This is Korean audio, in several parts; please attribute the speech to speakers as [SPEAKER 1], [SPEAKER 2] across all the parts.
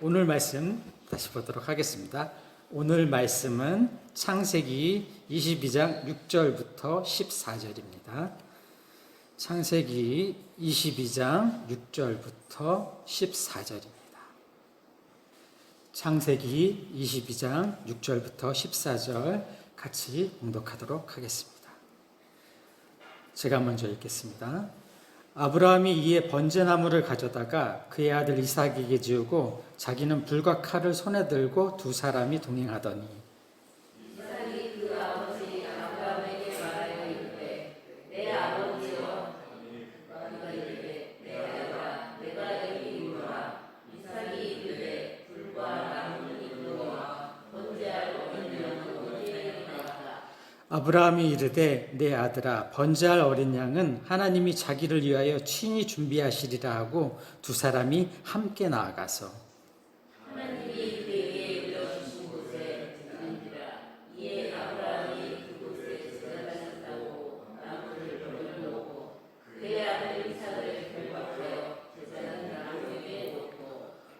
[SPEAKER 1] 오늘 말씀 다시 보도록 하겠습니다. 오늘 말씀은 창세기 22장 6절부터 14절입니다. 창세기 22장 6절부터 14절입니다. 창세기 22장 6절부터 14절 같이 봉독하도록 하겠습니다. 제가 먼저 읽겠습니다. 아브라함이 이에 번제나무를 가져다가 그의 아들 이삭에게 지우고 자기는 불과 칼을 손에 들고 두 사람이 동행하더니
[SPEAKER 2] 이삭이 그 아버지 아브라함에게 말하여 이르되 내 아버지여. 그가 이르되 내 아들아 내가 여기 있노라. 이삭이 이르되 불과 나무는 있노라. 번제할 어린 양은 어디에 있나이까.
[SPEAKER 1] 아브라함이 이르되 내 아들아 번제할 어린 양은 하나님이 자기를 위하여 친히 준비하시리라 하고 두 사람이 함께 나아가서
[SPEAKER 2] 하나님이 그에게 이르러주신 곳에 앉으라. 이에 아브라함이 그곳에 제사하셨다고 나무를 돌려놓고 그의 아들 이삭을 결박하여 제사는 나무에게 놓고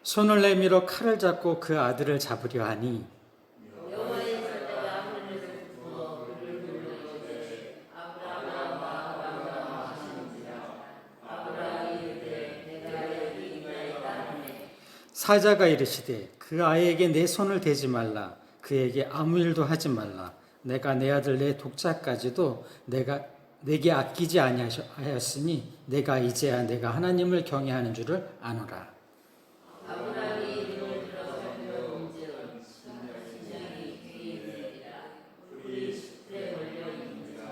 [SPEAKER 1] 손을 내밀어 칼을 잡고 그 아들을 잡으려 하니
[SPEAKER 2] 여호와의 사자가 하늘에서 부어 불을 불러오되 아브라함아 하시는지라. 아브라함이 이르되 내가 여기 있나이다 하네.
[SPEAKER 1] 사자가 이르시되 그 아이에게 내 손을 대지 말라. 그에게 아무 일도 하지 말라. 내가 내 아들 내 독자까지도 내게 아끼지 아니하였으니 내가 이제야 내가 하나님을 경외하는 줄을 아노라.
[SPEAKER 2] 아브라함이 눈을 들어 살펴본즉 시장이 뒤에 있으리라. 불이 숯에 걸려 있는지라.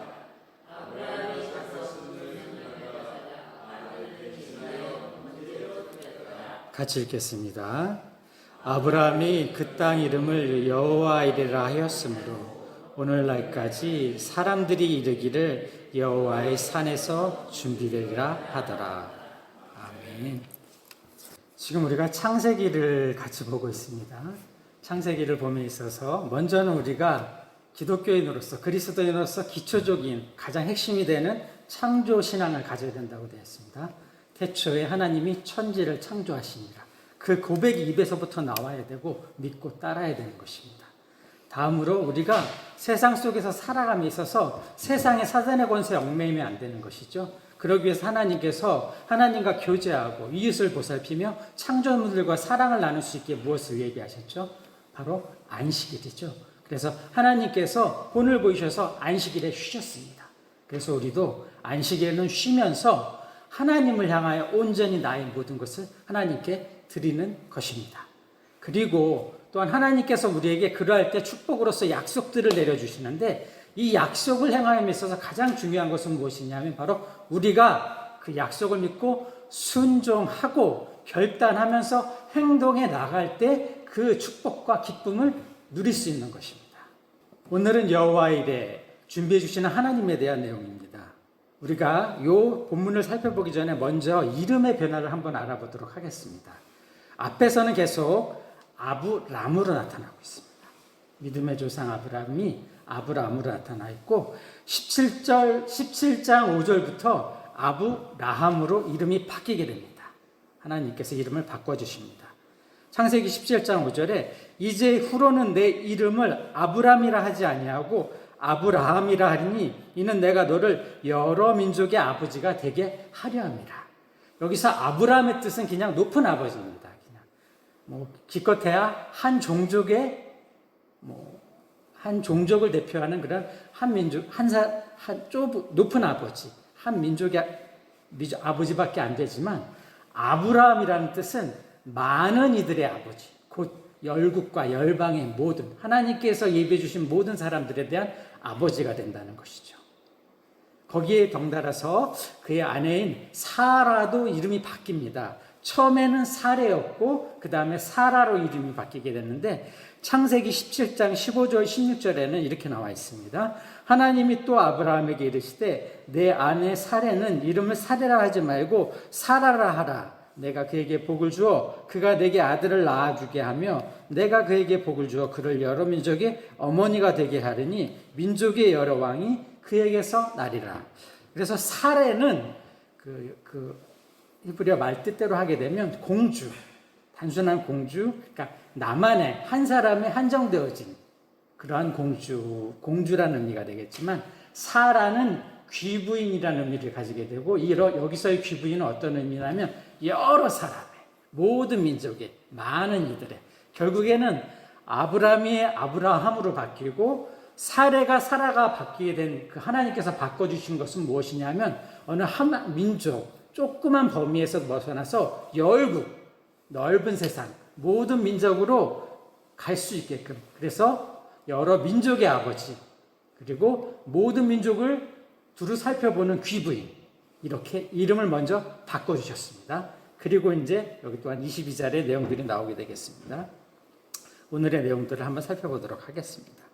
[SPEAKER 2] 아브라함이 가서 불을 가져다가 아들을 대신하여 번제로 드렸더라.
[SPEAKER 1] 같이 읽겠습니다. 아브라함이 그 땅 이름을 여호와이레라 하였으므로 오늘날까지 사람들이 이르기를 여호와의 산에서 준비되리라 하더라. 아멘. 지금 우리가 창세기를 같이 보고 있습니다. 창세기를 봄에 있어서 먼저는 우리가 기독교인으로서 그리스도인으로서 기초적인 가장 핵심이 되는 창조 신앙을 가져야 된다고 되어 있습니다. 태초에 하나님이 천지를 창조하시니라. 그 고백이 입에서부터 나와야 되고 믿고 따라야 되는 것입니다. 다음으로 우리가 세상 속에서 살아감에 있어서 세상의 사단의 권세에 얽매이면 안 되는 것이죠. 그러기 위해서 하나님께서 하나님과 교제하고 이웃을 보살피며 창조물들과 사랑을 나눌 수 있게 무엇을 예비하셨죠? 바로 안식일이죠. 그래서 하나님께서 본을 보이셔서 안식일에 쉬셨습니다. 그래서 우리도 안식일에는 쉬면서 하나님을 향하여 온전히 나의 모든 것을 하나님께 드리는 것입니다. 그리고 또한 하나님께서 우리에게 그러할 때 축복으로서 약속들을 내려주시는데 이 약속을 행함에 있어서 가장 중요한 것은 무엇이냐면 바로 우리가 그 약속을 믿고 순종하고 결단하면서 행동해 나갈 때 그 축복과 기쁨을 누릴 수 있는 것입니다. 오늘은 여호와의 일에 준비해 주시는 하나님에 대한 내용입니다. 우리가 이 본문을 살펴보기 전에 먼저 이름의 변화를 한번 알아보도록 하겠습니다. 앞에서는 계속 아브람으로 나타나고 있습니다. 믿음의 조상 아브람이 아브람으로 나타나 있고 17장 5절부터 아브라함으로 이름이 바뀌게 됩니다. 하나님께서 이름을 바꿔주십니다. 창세기 17장 5절에 이제 후로는 내 이름을 아브람이라 하지 아니하고 아브라함이라 하리니 이는 내가 너를 여러 민족의 아버지가 되게 하려 함이라. 여기서 아브라함의 뜻은 그냥 높은 아버지입니다. 그냥 기껏해야 한 종족의 한 종족을 대표하는 그런 한 민족 높은 아버지 한 민족의 아버지밖에 안 되지만 아브라함이라는 뜻은 많은 이들의 아버지 곧 열국과 열방의 모든 하나님께서 예비해 주신 모든 사람들에 대한 아버지가 된다는 것이죠. 거기에 덩달아서 그의 아내인 사라도 이름이 바뀝니다. 처음에는 사레였고 그 다음에 사라로 이름이 바뀌게 됐는데 창세기 17장 15절 16절에는 이렇게 나와 있습니다. 하나님이 또 아브라함에게 이르시되 내 아내 사레는 이름을 사레라 하지 말고 사라라 하라. 내가 그에게 복을 주어 그가 내게 아들을 낳아주게 하며 내가 그에게 복을 주어 그를 여러 민족의 어머니가 되게 하리니 민족의 여러 왕이 그에게서 나리라. 그래서 사레는 히브리어 말 뜻대로 하게 되면 공주, 단순한 공주, 그러니까 나만의 한 사람의 한정되어진 그러한 공주라는 의미가 되겠지만 사라는 귀부인이라는 의미를 가지게 되고 여기서의 귀부인은 어떤 의미냐면 여러 사람의 모든 민족의 많은 이들의 결국에는 아브라함이 아브라함으로 바뀌고 사레가 사라가 바뀌게 된 그 하나님께서 바꿔주신 것은 무엇이냐면 어느 한 민족 조그만 범위에서 벗어나서 열국 넓은 세상 모든 민족으로 갈 수 있게끔 그래서 여러 민족의 아버지 그리고 모든 민족을 두루 살펴보는 귀부인 이렇게 이름을 먼저 바꿔주셨습니다. 그리고 이제 여기 또한 22절의 내용들이 나오게 되겠습니다. 오늘의 내용들을 한번 살펴보도록 하겠습니다.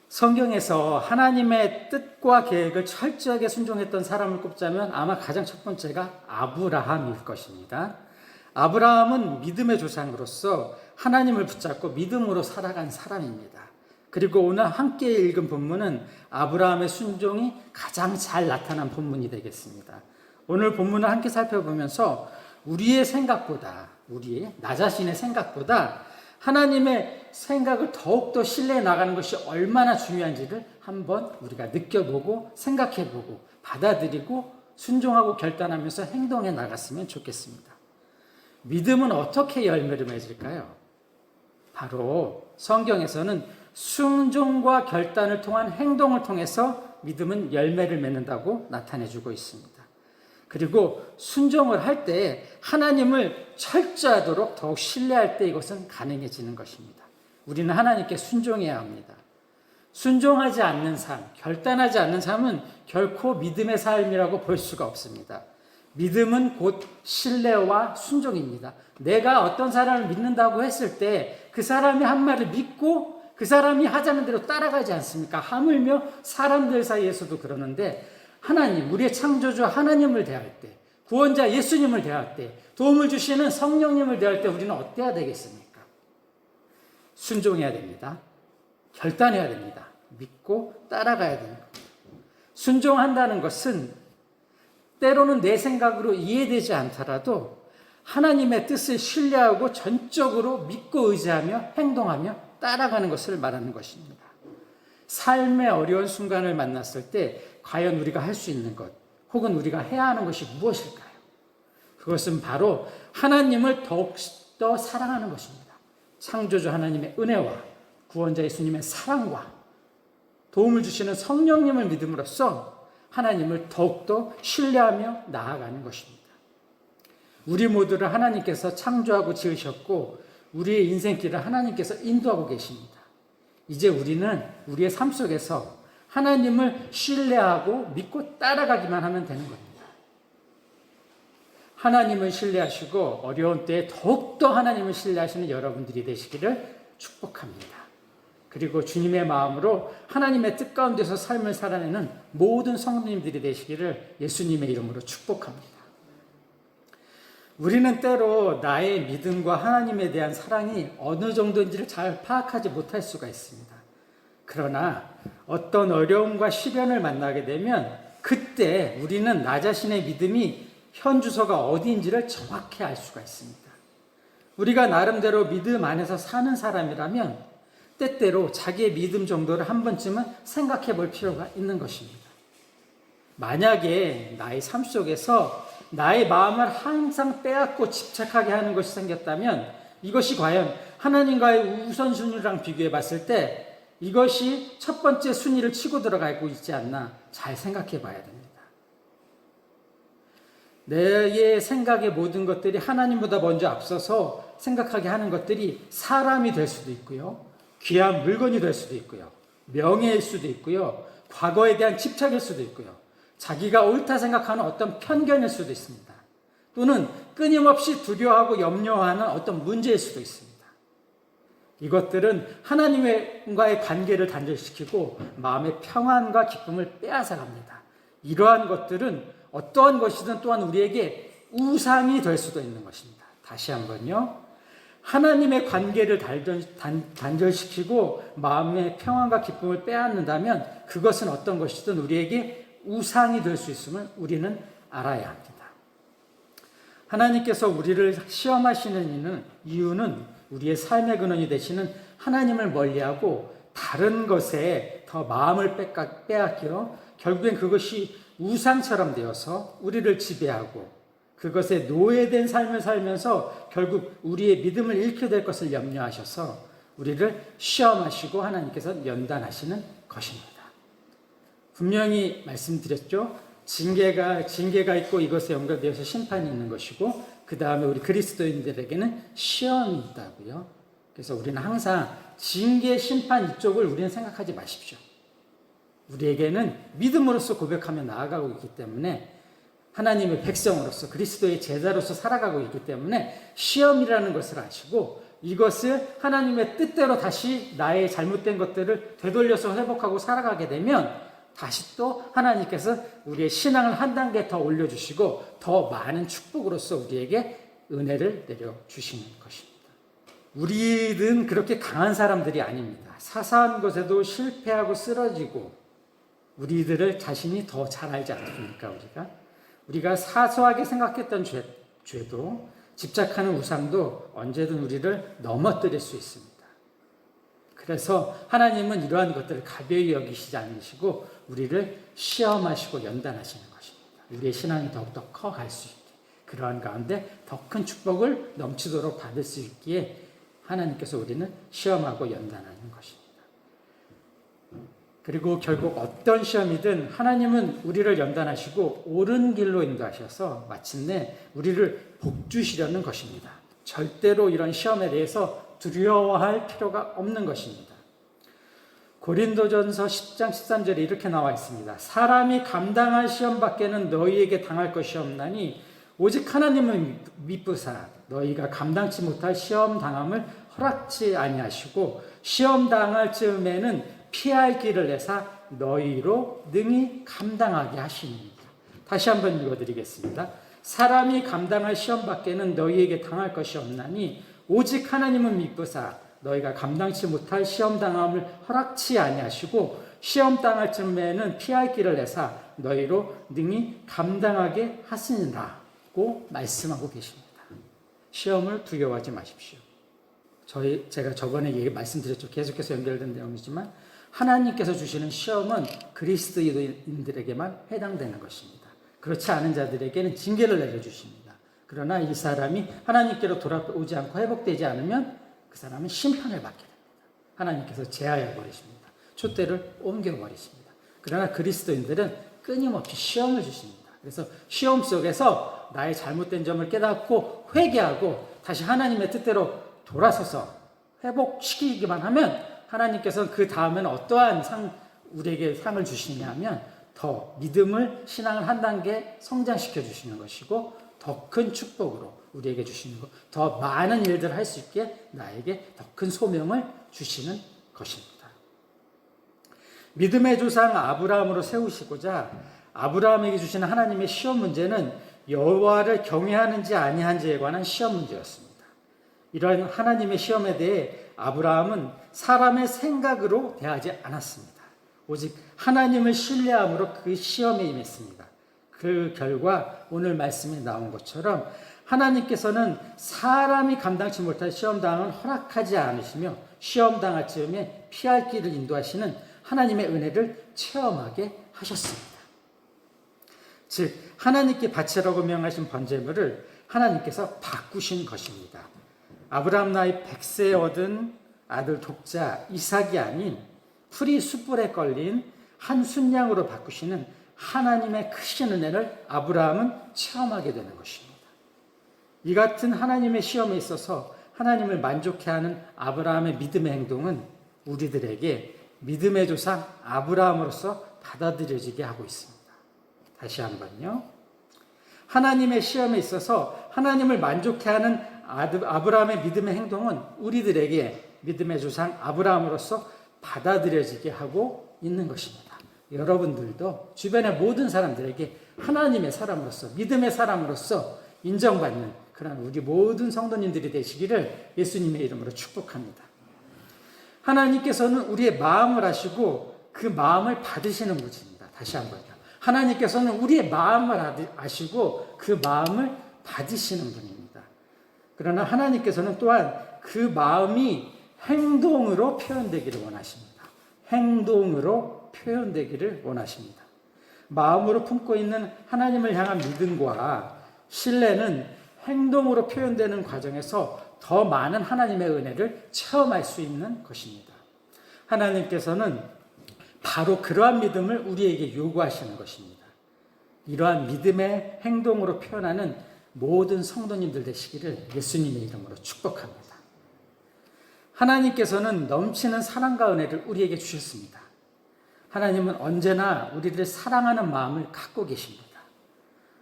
[SPEAKER 1] 성경에서 하나님의 뜻과 계획을 철저하게 순종했던 사람을 꼽자면 아마 가장 첫 번째가 아브라함일 것입니다. 아브라함은 믿음의 조상으로서 하나님을 붙잡고 믿음으로 살아간 사람입니다. 그리고 오늘 함께 읽은 본문은 아브라함의 순종이 가장 잘 나타난 본문이 되겠습니다. 오늘 본문을 함께 살펴보면서 나 자신의 생각보다 하나님의 생각을 더욱더 신뢰해 나가는 것이 얼마나 중요한지를 한번 우리가 느껴보고 생각해보고 받아들이고 순종하고 결단하면서 행동해 나갔으면 좋겠습니다. 믿음은 어떻게 열매를 맺을까요? 바로 성경에서는 순종과 결단을 통한 행동을 통해서 믿음은 열매를 맺는다고 나타내주고 있습니다. 그리고 순종을 할 때 하나님을 철저하도록 더욱 신뢰할 때 이것은 가능해지는 것입니다. 우리는 하나님께 순종해야 합니다. 순종하지 않는 삶, 결단하지 않는 삶은 결코 믿음의 삶이라고 볼 수가 없습니다. 믿음은 곧 신뢰와 순종입니다. 내가 어떤 사람을 믿는다고 했을 때 그 사람이 한 말을 믿고 그 사람이 하자는 대로 따라가지 않습니까? 하물며 사람들 사이에서도 그러는데 하나님, 우리의 창조주 하나님을 대할 때, 구원자 예수님을 대할 때, 도움을 주시는 성령님을 대할 때 우리는 어때야 되겠습니까? 순종해야 됩니다. 결단해야 됩니다. 믿고 따라가야 됩니다. 순종한다는 것은 때로는 내 생각으로 이해되지 않더라도 하나님의 뜻을 신뢰하고 전적으로 믿고 의지하며 행동하며 따라가는 것을 말하는 것입니다. 삶의 어려운 순간을 만났을 때 과연 우리가 할 수 있는 것 혹은 우리가 해야 하는 것이 무엇일까요? 그것은 바로 하나님을 더욱더 사랑하는 것입니다. 창조주 하나님의 은혜와 구원자 예수님의 사랑과 도움을 주시는 성령님을 믿음으로써 하나님을 더욱더 신뢰하며 나아가는 것입니다. 우리 모두를 하나님께서 창조하고 지으셨고 우리의 인생길을 하나님께서 인도하고 계십니다. 이제 우리는 우리의 삶 속에서 하나님을 신뢰하고 믿고 따라가기만 하면 되는 겁니다. 하나님을 신뢰하시고 어려운 때에 더욱더 하나님을 신뢰하시는 여러분들이 되시기를 축복합니다. 그리고 주님의 마음으로 하나님의 뜻 가운데서 삶을 살아내는 모든 성도님들이 되시기를 예수님의 이름으로 축복합니다. 우리는 때로 나의 믿음과 하나님에 대한 사랑이 어느 정도인지를 잘 파악하지 못할 수가 있습니다. 그러나 어떤 어려움과 시련을 만나게 되면 그때 우리는 나 자신의 믿음이 현 주소가 어디인지를 정확히 알 수가 있습니다. 우리가 나름대로 믿음 안에서 사는 사람이라면 때때로 자기의 믿음 정도를 한 번쯤은 생각해 볼 필요가 있는 것입니다. 만약에 나의 삶 속에서 나의 마음을 항상 빼앗고 집착하게 하는 것이 생겼다면 이것이 과연 하나님과의 우선순위랑 비교해 봤을 때 이것이 첫 번째 순위를 치고 들어가고 있지 않나 잘 생각해 봐야 됩니다. 내 생각의 모든 것들이 하나님보다 먼저 앞서서 생각하게 하는 것들이 사람이 될 수도 있고요. 귀한 물건이 될 수도 있고요. 명예일 수도 있고요. 과거에 대한 집착일 수도 있고요. 자기가 옳다 생각하는 어떤 편견일 수도 있습니다. 또는 끊임없이 두려워하고 염려하는 어떤 문제일 수도 있습니다. 이것들은 하나님과의 관계를 단절시키고 마음의 평안과 기쁨을 빼앗아갑니다. 이러한 것들은 어떠한 것이든 또한 우리에게 우상이 될 수도 있는 것입니다. 다시 한번요. 하나님의 관계를 단절시키고 마음의 평안과 기쁨을 빼앗는다면 그것은 어떤 것이든 우리에게 우상이 될 수 있음을 우리는 알아야 합니다. 하나님께서 우리를 시험하시는 이유는 우리의 삶의 근원이 되시는 하나님을 멀리하고 다른 것에 더 마음을 빼앗겨 결국엔 그것이 우상처럼 되어서 우리를 지배하고 그것에 노예된 삶을 살면서 결국 우리의 믿음을 잃게 될 것을 염려하셔서 우리를 시험하시고 하나님께서 연단하시는 것입니다. 분명히 말씀드렸죠. 징계가 있고 이것에 연결되어서 심판이 있는 것이고 그 다음에 우리 그리스도인들에게는 시험이 있다고요. 그래서 우리는 항상 징계, 심판 이쪽을 우리는 생각하지 마십시오. 우리에게는 믿음으로써 고백하며 나아가고 있기 때문에 하나님의 백성으로서 그리스도의 제자로서 살아가고 있기 때문에 시험이라는 것을 아시고 이것을 하나님의 뜻대로 다시 나의 잘못된 것들을 되돌려서 회복하고 살아가게 되면 다시 또 하나님께서 우리의 신앙을 한 단계 더 올려주시고 더 많은 축복으로서 우리에게 은혜를 내려주시는 것입니다. 우리는 그렇게 강한 사람들이 아닙니다. 사소한 것에도 실패하고 쓰러지고 우리들을 자신이 더 잘 알지 않습니까? 우리가 사소하게 생각했던 죄도 집착하는 우상도 언제든 우리를 넘어뜨릴 수 있습니다. 그래서 하나님은 이러한 것들을 가벼이 여기시지 않으시고 우리를 시험하시고 연단하시는 것입니다. 우리의 신앙이 더욱더 커갈 수 있게 그러한 가운데 더 큰 축복을 넘치도록 받을 수 있기에 하나님께서 우리는 시험하고 연단하는 것입니다. 그리고 결국 어떤 시험이든 하나님은 우리를 연단하시고 옳은 길로 인도하셔서 마침내 우리를 복주시려는 것입니다. 절대로 이런 시험에 대해서 두려워할 필요가 없는 것입니다. 고린도전서 10장 13절에 이렇게 나와 있습니다. 사람이 감당할 시험 밖에는 너희에게 당할 것이 없나니 오직 하나님은 미쁘사 너희가 감당치 못할 시험 당함을 허락지 아니하시고 시험 당할 즈음에는 피할 길을 내사 너희로 능히 감당하게 하시니이다. 다시 한번 읽어드리겠습니다. 사람이 감당할 시험 밖에는 너희에게 당할 것이 없나니 오직 하나님은 미쁘사 너희가 감당치 못할 시험 당함을 허락치 아니하시고 시험 당할 즈음에는 피할 길을 내사 너희로 능히 감당하게 하시니라고 말씀하고 계십니다. 시험을 두려워하지 마십시오. 제가 저번에 말씀드렸죠. 계속해서 연결된 내용이지만 하나님께서 주시는 시험은 그리스도인들에게만 해당되는 것입니다. 그렇지 않은 자들에게는 징계를 내려주십니다. 그러나 이 사람이 하나님께로 돌아오지 않고 회복되지 않으면 그 사람은 심판을 받게 됩니다. 하나님께서 제하여 버리십니다. 촛대를 옮겨버리십니다. 그러나 그리스도인들은 끊임없이 시험을 주십니다. 그래서 시험 속에서 나의 잘못된 점을 깨닫고 회개하고 다시 하나님의 뜻대로 돌아서서 회복시키기만 하면 하나님께서는 그 다음에는 어떠한 우리에게 상을 주시냐면 더 믿음을, 신앙을 한 단계 성장시켜 주시는 것이고 더 큰 축복으로 우리에게 주시는 것, 더 많은 일들을 할 수 있게 나에게 더 큰 소명을 주시는 것입니다. 믿음의 조상 아브라함으로 세우시고자 아브라함에게 주시는 하나님의 시험 문제는 여호와를 경외하는지 아니한지에 관한 시험 문제였습니다. 이러한 하나님의 시험에 대해 아브라함은 사람의 생각으로 대하지 않았습니다. 오직 하나님을 신뢰함으로 그 시험에 임했습니다. 그 결과 오늘 말씀에 나온 것처럼 하나님께서는 사람이 감당치 못할 시험당을 허락하지 않으시며 시험당할 즈음에 피할 길을 인도하시는 하나님의 은혜를 체험하게 하셨습니다. 즉 하나님께 바치라고 명하신 번제물을 하나님께서 바꾸신 것입니다. 아브라함 나이 100세에 얻은 아들 독자 이삭이 아닌 풀이 숯불에 걸린 한 순양으로 바꾸시는 하나님의 크신 은혜를 아브라함은 체험하게 되는 것입니다. 이 같은 하나님의 시험에 있어서 하나님을 만족해하는 아브라함의 믿음의 행동은 우리들에게 믿음의 조상 아브라함으로서 받아들여지게 하고 있습니다. 다시 한번요. 하나님의 시험에 있어서 하나님을 만족해하는 아브라함의 믿음의 행동은 우리들에게 믿음의 조상 아브라함으로서 받아들여지게 하고 있는 것입니다. 여러분들도 주변의 모든 사람들에게 하나님의 사람으로서 믿음의 사람으로서 인정받는 그런 우리 모든 성도님들이 되시기를 예수님의 이름으로 축복합니다. 하나님께서는 우리의 마음을 아시고 그 마음을 받으시는 분이십니다. 다시 한번요. 하나님께서는 우리의 마음을 아시고 그 마음을 받으시는 분입니다. 그러나 하나님께서는 또한 그 마음이 행동으로 표현되기를 원하십니다. 행동으로 표현되기를 원하십니다. 마음으로 품고 있는 하나님을 향한 믿음과 신뢰는 행동으로 표현되는 과정에서 더 많은 하나님의 은혜를 체험할 수 있는 것입니다. 하나님께서는 바로 그러한 믿음을 우리에게 요구하시는 것입니다. 이러한 믿음의 행동으로 표현하는 모든 성도님들 되시기를 예수님의 이름으로 축복합니다. 하나님께서는 넘치는 사랑과 은혜를 우리에게 주셨습니다. 하나님은 언제나 우리를 사랑하는 마음을 갖고 계십니다.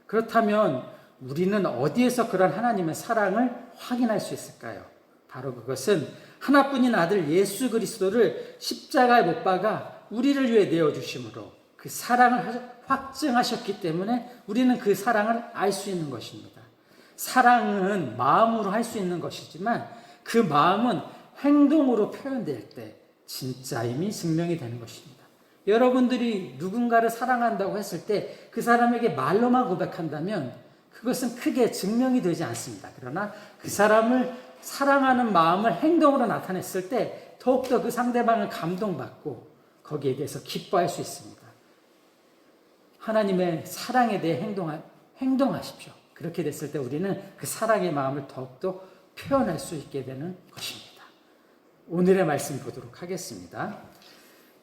[SPEAKER 1] 그렇다면 우리는 어디에서 그런 하나님의 사랑을 확인할 수 있을까요? 바로 그것은 하나뿐인 아들 예수 그리스도를 십자가에 못 박아 우리를 위해 내어주심으로 그 사랑을 확증하셨기 때문에 우리는 그 사랑을 알 수 있는 것입니다. 사랑은 마음으로 할 수 있는 것이지만 그 마음은 행동으로 표현될 때 진짜임이 증명이 되는 것입니다. 여러분들이 누군가를 사랑한다고 했을 때 그 사람에게 말로만 고백한다면 그것은 크게 증명이 되지 않습니다. 그러나 그 사람을 사랑하는 마음을 행동으로 나타냈을 때 더욱더 그 상대방을 감동받고 거기에 대해서 기뻐할 수 있습니다. 하나님의 사랑에 대해 행동하십시오. 그렇게 됐을 때 우리는 그 사랑의 마음을 더욱더 표현할 수 있게 되는 것입니다. 오늘의 말씀 보도록 하겠습니다.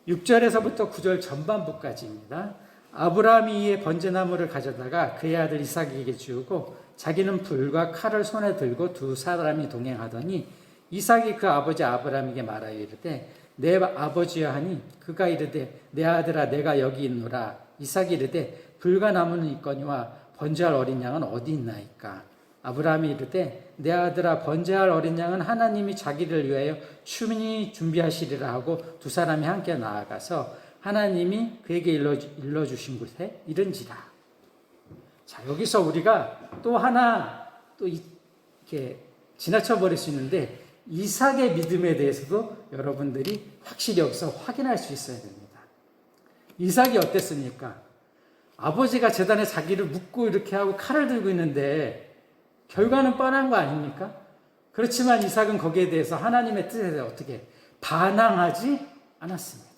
[SPEAKER 1] 6절에서부터 9절 전반부까지입니다. 아브라함이 이에 번제나무를 가져다가 그의 아들 이삭에게 주고 자기는 불과 칼을 손에 들고 두 사람이 동행하더니 이삭이 그 아버지 아브라함에게 말하여 이르되 내 아버지여 하니 그가 이르되 내 아들아 내가 여기 있노라. 이삭이 이르되 불과 나무는 있거니와 번제할 어린 양은 어디 있나이까. 아브라함이 이르되 내 아들아 번제할 어린 양은 하나님이 자기를 위하여 충분히 준비하시리라 하고 두 사람이 함께 나아가서 하나님이 그에게 일러주신 곳에 이른지라. 자, 여기서 우리가 또 하나 또 이렇게 지나쳐 버릴 수 있는데 이삭의 믿음에 대해서도 여러분들이 확실히 여기서 확인할 수 있어야 됩니다. 이삭이 어땠습니까? 아버지가 제단에 자기를 묶고 이렇게 하고 칼을 들고 있는데 결과는 뻔한 거 아닙니까? 그렇지만 이삭은 거기에 대해서 하나님의 뜻에 대해 어떻게 반항하지 않았습니다.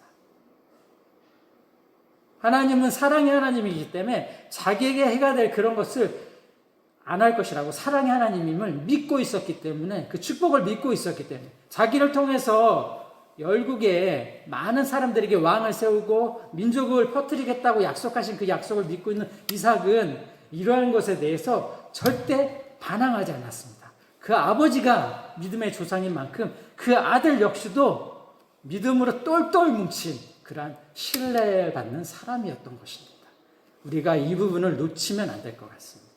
[SPEAKER 1] 하나님은 사랑의 하나님이기 때문에 자기에게 해가 될 그런 것을 안 할 것이라고 사랑의 하나님임을 믿고 있었기 때문에 그 축복을 믿고 있었기 때문에 자기를 통해서 열국에 많은 사람들에게 왕을 세우고 민족을 퍼뜨리겠다고 약속하신 그 약속을 믿고 있는 이삭은 이러한 것에 대해서 절대 반항하지 않았습니다. 그 아버지가 믿음의 조상인 만큼 그 아들 역시도 믿음으로 똘똘 뭉친 그러한 신뢰받는 사람이었던 것입니다. 우리가 이 부분을 놓치면 안 될 것 같습니다.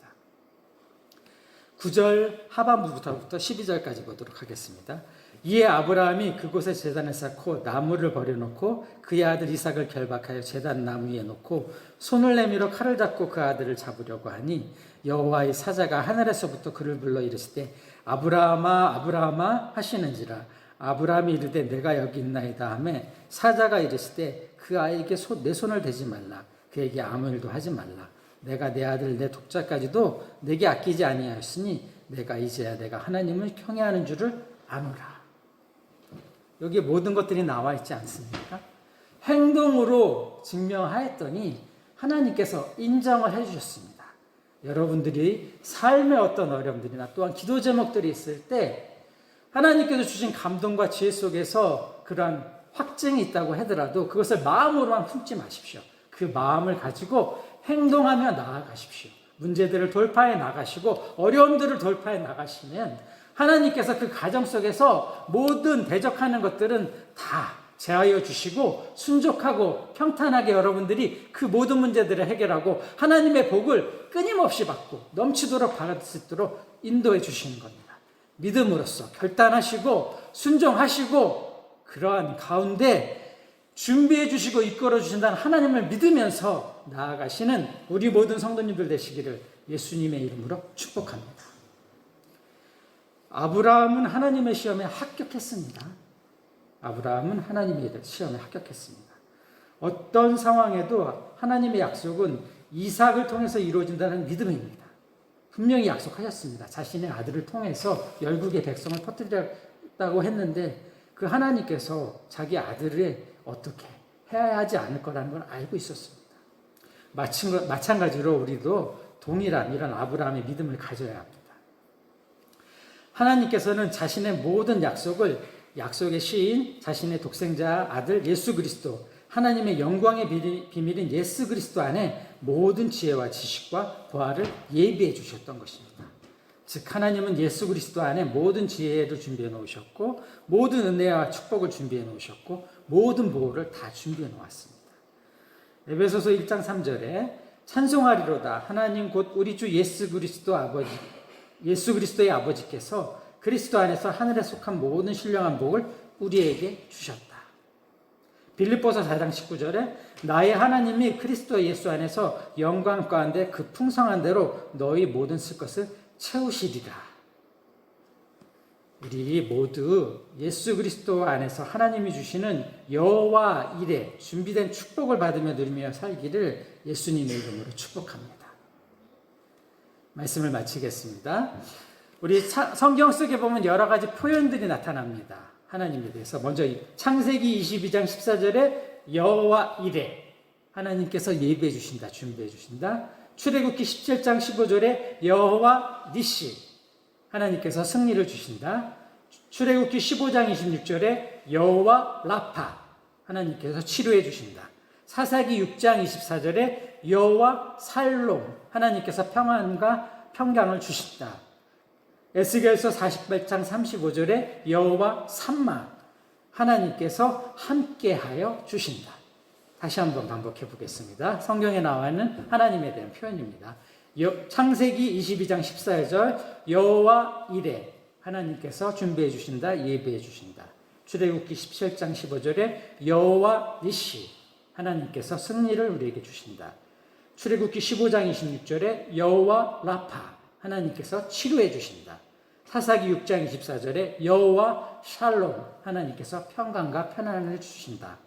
[SPEAKER 1] 9절 하반부부터 12절까지 보도록 하겠습니다. 이에 아브라함이 그곳에 제단을 쌓고 나무를 버려놓고 그의 아들 이삭을 결박하여 제단 나무 위에 놓고 손을 내밀어 칼을 잡고 그 아들을 잡으려고 하니 여호와의 사자가 하늘에서부터 그를 불러 이르시되 아브라함아 아브라함아 하시는지라. 아브라함이 이르되 내가 여기 있나이다 하매 사자가 이르시되 그 아이에게 내 손을 대지 말라. 그에게 아무 일도 하지 말라. 내가 내 아들 내 독자까지도 내게 아끼지 아니하였으니 내가 이제야 내가 하나님을 경외하는 줄을 아노라. 여기 모든 것들이 나와 있지 않습니까? 행동으로 증명하였더니 하나님께서 인정을 해주셨습니다. 여러분들이 삶의 어떤 어려움들이나 또한 기도 제목들이 있을 때 하나님께서 주신 감동과 지혜 속에서 그러한 확증이 있다고 하더라도 그것을 마음으로만 품지 마십시오. 그 마음을 가지고 행동하며 나아가십시오. 문제들을 돌파해 나가시고 어려움들을 돌파해 나가시면 하나님께서 그 가정 속에서 모든 대적하는 것들은 다 제하여 주시고 순족하고 평탄하게 여러분들이 그 모든 문제들을 해결하고 하나님의 복을 끊임없이 받고 넘치도록 받을 수 있도록 인도해 주시는 겁니다. 믿음으로써 결단하시고 순종하시고 그러한 가운데 준비해 주시고 이끌어 주신다는 하나님을 믿으면서 나아가시는 우리 모든 성도님들 되시기를 예수님의 이름으로 축복합니다. 아브라함은 하나님의 시험에 합격했습니다. 아브라함은 하나님의 시험에 합격했습니다. 어떤 상황에도 하나님의 약속은 이삭을 통해서 이루어진다는 믿음입니다. 분명히 약속하셨습니다. 자신의 아들을 통해서 열국의 백성을 퍼뜨리겠다고 했는데 그 하나님께서 자기 아들을 어떻게 해야 하지 않을 거라는 걸 알고 있었습니다. 마찬가지로 우리도 동일한 이런 아브라함의 믿음을 가져야 합니다. 하나님께서는 자신의 모든 약속의 시인 자신의 독생자 아들 예수 그리스도, 하나님의 영광의 비밀인 예수 그리스도 안에 모든 지혜와 지식과 보화를 예비해 주셨던 것입니다. 즉 하나님은 예수 그리스도 안에 모든 지혜를 준비해 놓으셨고 모든 은혜와 축복을 준비해 놓으셨고 모든 보호를 다 준비해 놓았습니다. 에베소서 1장 3절에 찬송하리로다 하나님 곧 우리 주 예수 그리스도의 아버지께서 그리스도 안에서 하늘에 속한 모든 신령한 복을 우리에게 주셨다. 빌립보서 4장 19절에 나의 하나님이 그리스도 예수 안에서 영광 가운데 그 풍성한 대로 너희 모든 쓸 것을 채우시리라. 우리 모두 예수 그리스도 안에서 하나님이 주시는 여호와 일에 준비된 축복을 받으며 누리며 살기를 예수님의 이름으로 축복합니다. 말씀을 마치겠습니다. 우리 성경 속에 보면 여러 가지 표현들이 나타납니다. 하나님에 대해서. 먼저 창세기 22장 14절에 여호와 이레 하나님께서 예비해 주신다, 준비해 주신다. 출애굽기 17장 15절에 여호와 니시 하나님께서 승리를 주신다. 출애굽기 15장 26절에 여호와 라파 하나님께서 치료해 주신다. 사사기 6장 24절에 여호와 살롬 하나님께서 평안과 평강을 주신다. 에스겔서 48장 35절에 여호와 삼마 하나님께서 함께하여 주신다. 다시 한번 반복해 보겠습니다. 성경에 나와 있는 하나님에 대한 표현입니다. 창세기 22장 14절 여호와 이레 하나님께서 준비해 주신다, 예비해 주신다. 출애굽기 17장 15절에 여호와 니시 하나님께서 승리를 우리에게 주신다. 출애굽기 15장 26절에 여호와 라파 하나님께서 치료해 주신다. 사사기 6장 24절에 여호와 샬롬 하나님께서 평강과 편안을 주신다.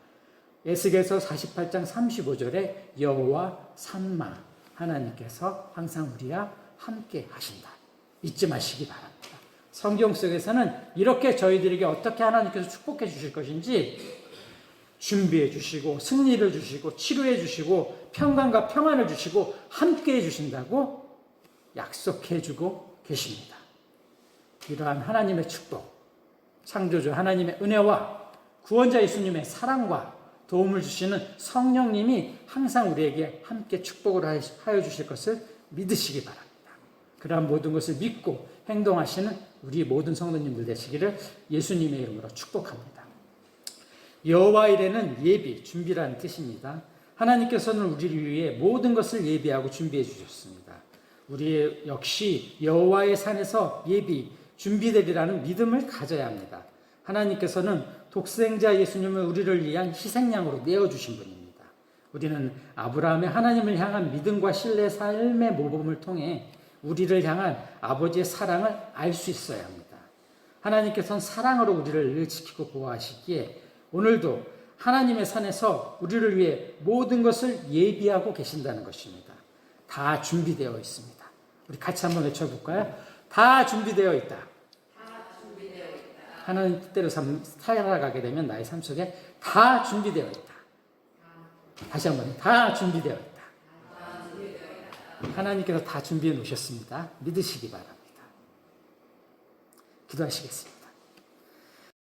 [SPEAKER 1] 에스겔서 48장 35절에 여호와 삼마 하나님께서 항상 우리와 함께 하신다. 잊지 마시기 바랍니다. 성경 속에서는 이렇게 저희들에게 어떻게 하나님께서 축복해 주실 것인지 준비해 주시고 승리를 주시고 치료해 주시고 평강과 평안을 주시고 함께 해 주신다고 약속해 주고 계십니다. 이러한 하나님의 축복, 창조주 하나님의 은혜와 구원자 예수님의 사랑과 도움을 주시는 성령님이 항상 우리에게 함께 축복을 하여 주실 것을 믿으시기 바랍니다. 그러한 모든 것을 믿고 행동하시는 우리 모든 성도님들 되시기를 예수님의 이름으로 축복합니다. 여호와 이레는 예비, 준비라는 뜻입니다. 하나님께서는 우리를 위해 모든 것을 예비하고 준비해 주셨습니다. 우리 역시 여호와의 산에서 예비, 준비되리라는 믿음을 가져야 합니다. 하나님께서는 독생자 예수님을 우리를 위한 희생양으로 내어주신 분입니다. 우리는 아브라함의 하나님을 향한 믿음과 신뢰 삶의 모범을 통해 우리를 향한 아버지의 사랑을 알 수 있어야 합니다. 하나님께서는 사랑으로 우리를 늘 지키고 보호하시기에 오늘도 하나님의 산에서 우리를 위해 모든 것을 예비하고 계신다는 것입니다. 다 준비되어 있습니다. 우리 같이 한번 외쳐볼까요? 다 준비되어 있다. 하나님 뜻대로 살아가게 되면 나의 삶 속에 다 준비되어 있다. 다시 한번 다 준비되어 있다. 하나님께서 다 준비해 놓으셨습니다. 믿으시기 바랍니다. 기도하시겠습니다.